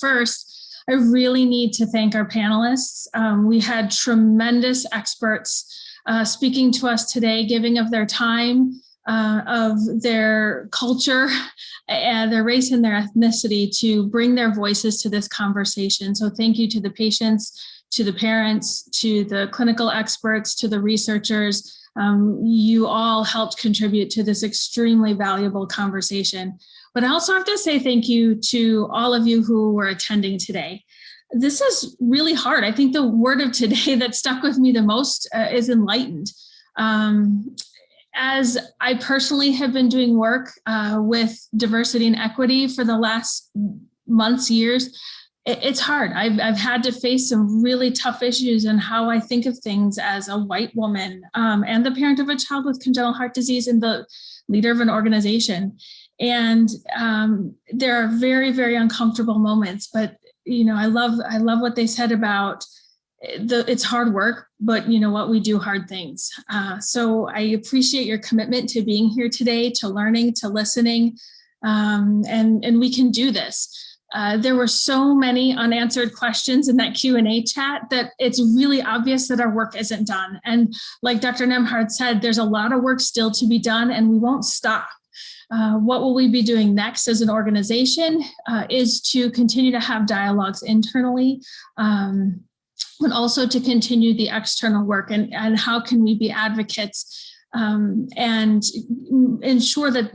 First, I really need to thank our panelists. We had tremendous experts speaking to us today, giving of their time, of their culture, and their race and their ethnicity to bring their voices to this conversation. So thank you to the patients, to the parents, to the clinical experts, to the researchers. You all helped contribute to this extremely valuable conversation. But I also have to say thank you to all of you who were attending today. This is really hard. I think the word of today that stuck with me the most is enlightened. As I personally have been doing work with diversity and equity for the last months, years, it's hard. I've had to face some really tough issues in how I think of things as a white woman and the parent of a child with congenital heart disease and the leader of an organization. And there are very, very uncomfortable moments, but I love what they said about it's hard work, but you know what, we do hard things. So I appreciate your commitment to being here today, to learning, to listening, and we can do this. There were so many unanswered questions in that Q&A chat that it's really obvious that our work isn't done. And like Dr. Nembhard said, there's a lot of work still to be done and we won't stop. What will we be doing next as an organization is to continue to have dialogues internally, but also to continue the external work and how can we be advocates and ensure that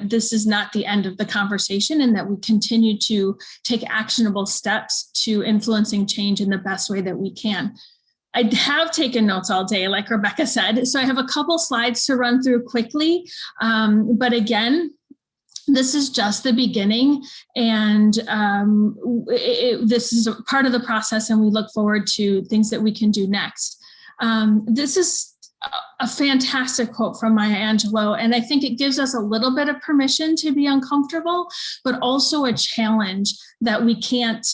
this is not the end of the conversation and that we continue to take actionable steps to influencing change in the best way that we can. I have taken notes all day, like Rebecca said, so I have a couple slides to run through quickly. But again, this is just the beginning, and this is a part of the process, and we look forward to things that we can do next. This is a fantastic quote from Maya Angelou, and I think it gives us a little bit of permission to be uncomfortable, but also a challenge that we can't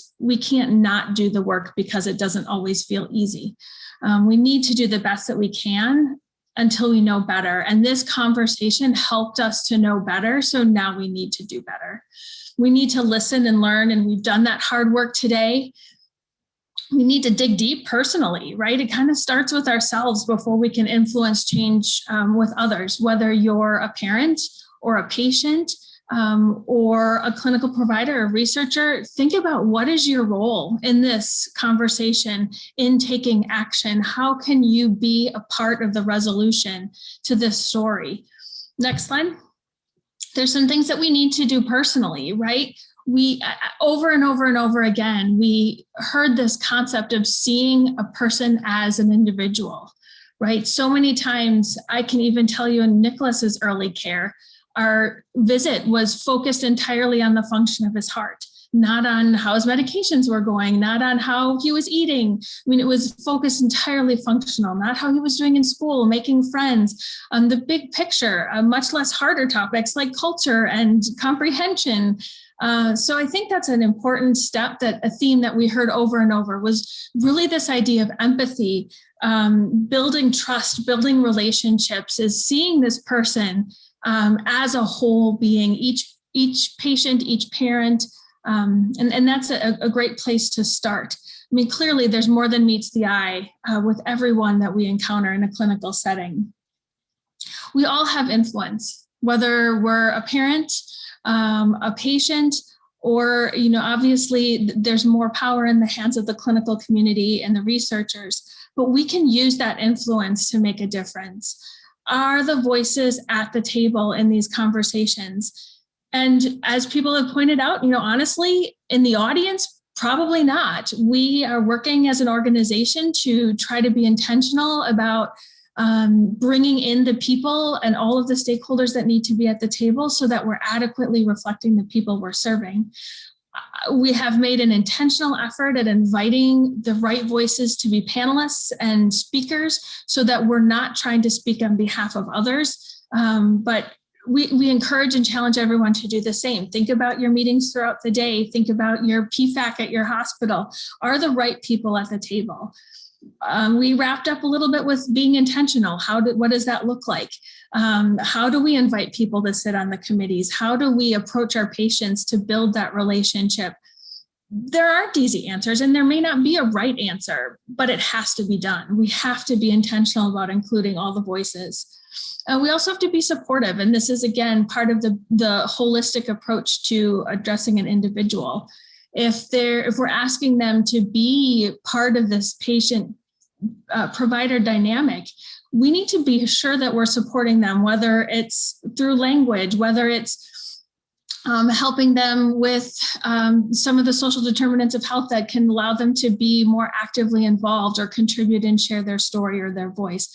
not do the work because it doesn't always feel easy. We need to do the best that we can until we know better. And this conversation helped us to know better. So now we need to do better. We need to listen and learn. And we've done that hard work today. We need to dig deep personally, right? It kind of starts with ourselves before we can influence change with others, whether you're a parent or a patient or a clinical provider or researcher. Think about what is your role in this conversation, in taking action. How can you be a part of the resolution to this story? Next slide. There's some things that we need to do personally, right? We over and over and over again, we heard this concept of seeing a person as an individual, right? So many times, I can even tell you in Nicholas's early care, our visit was focused entirely on the function of his heart, not on how his medications were going, not on how he was eating. I mean, it was focused entirely functional, not how he was doing in school, making friends, on the big picture, much less harder topics like culture and comprehension. So I think that's an important step, that a theme that we heard over and over was really this idea of empathy, building trust, building relationships, is seeing this person as a whole being, each patient, each parent, and that's a great place to start. I mean, clearly there's more than meets the eye with everyone that we encounter in a clinical setting. We all have influence, whether we're a parent, a patient, or, obviously there's more power in the hands of the clinical community and the researchers, but we can use that influence to make a difference. Are the voices at the table in these conversations? And as people have pointed out, honestly, in the audience, probably not. We are working as an organization to try to be intentional about bringing in the people and all of the stakeholders that need to be at the table so that we're adequately reflecting the people we're serving. We have made an intentional effort at inviting the right voices to be panelists and speakers so that we're not trying to speak on behalf of others, but we encourage and challenge everyone to do the same. Think about your meetings throughout the day. Think about your PFAC at your hospital. Are the right people at the table? We wrapped up a little bit with being intentional. What does that look like? How do we invite people to sit on the committees? How do we approach our patients to build that relationship? there aren't easy answers and there may not be a right answer, but it has to be done. We have to be intentional about including all the voices. We also have to be supportive. And this is, again, part of the holistic approach to addressing an individual. If we're asking them to be part of this patient provider dynamic, we need to be sure that we're supporting them, whether it's through language, whether it's helping them with some of the social determinants of health that can allow them to be more actively involved or contribute and share their story or their voice.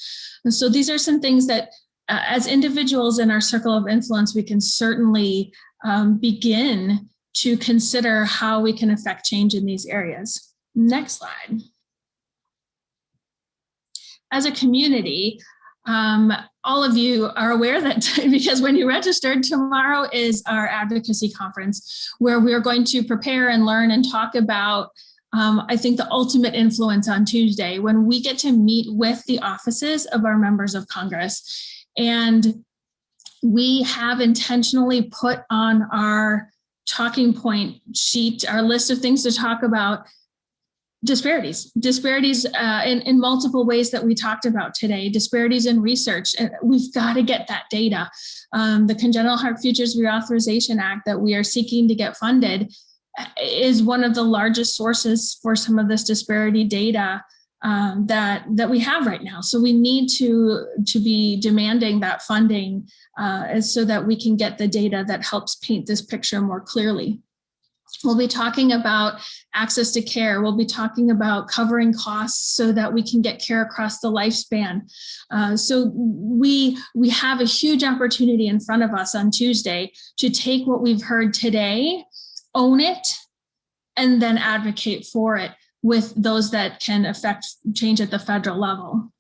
And so these are some things that as individuals in our circle of influence, we can certainly begin to consider how we can affect change in these areas. Next slide. As a community, all of you are aware that because when you registered, tomorrow is our advocacy conference where we are going to prepare and learn and talk about, I think, the ultimate influence on Tuesday, when we get to meet with the offices of our members of Congress. And we have intentionally put on our talking point sheet, our list of things to talk about, disparities in multiple ways that we talked about today, disparities in research. And we've got to get that data. The Congenital Heart Futures Reauthorization Act that we are seeking to get funded is one of the largest sources for some of this disparity data that we have right now. So we need to be demanding that funding so that we can get the data that helps paint this picture more clearly. We'll be talking about access to care. We'll be talking about covering costs so that we can get care across the lifespan. So we have a huge opportunity in front of us on Tuesday to take what we've heard today, own it, and then advocate for it with those that can affect change at the federal level.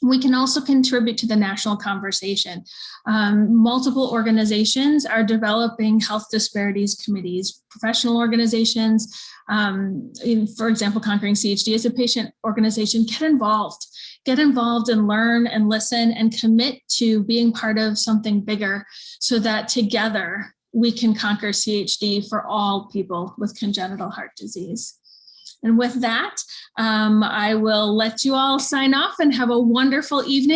We can also contribute to the national conversation. Multiple organizations are developing health disparities committees, professional organizations. For example, Conquering CHD is a patient organization. Get involved and learn and listen and commit to being part of something bigger so that together we can conquer CHD for all people with congenital heart disease. And with that, I will let you all sign off and have a wonderful evening.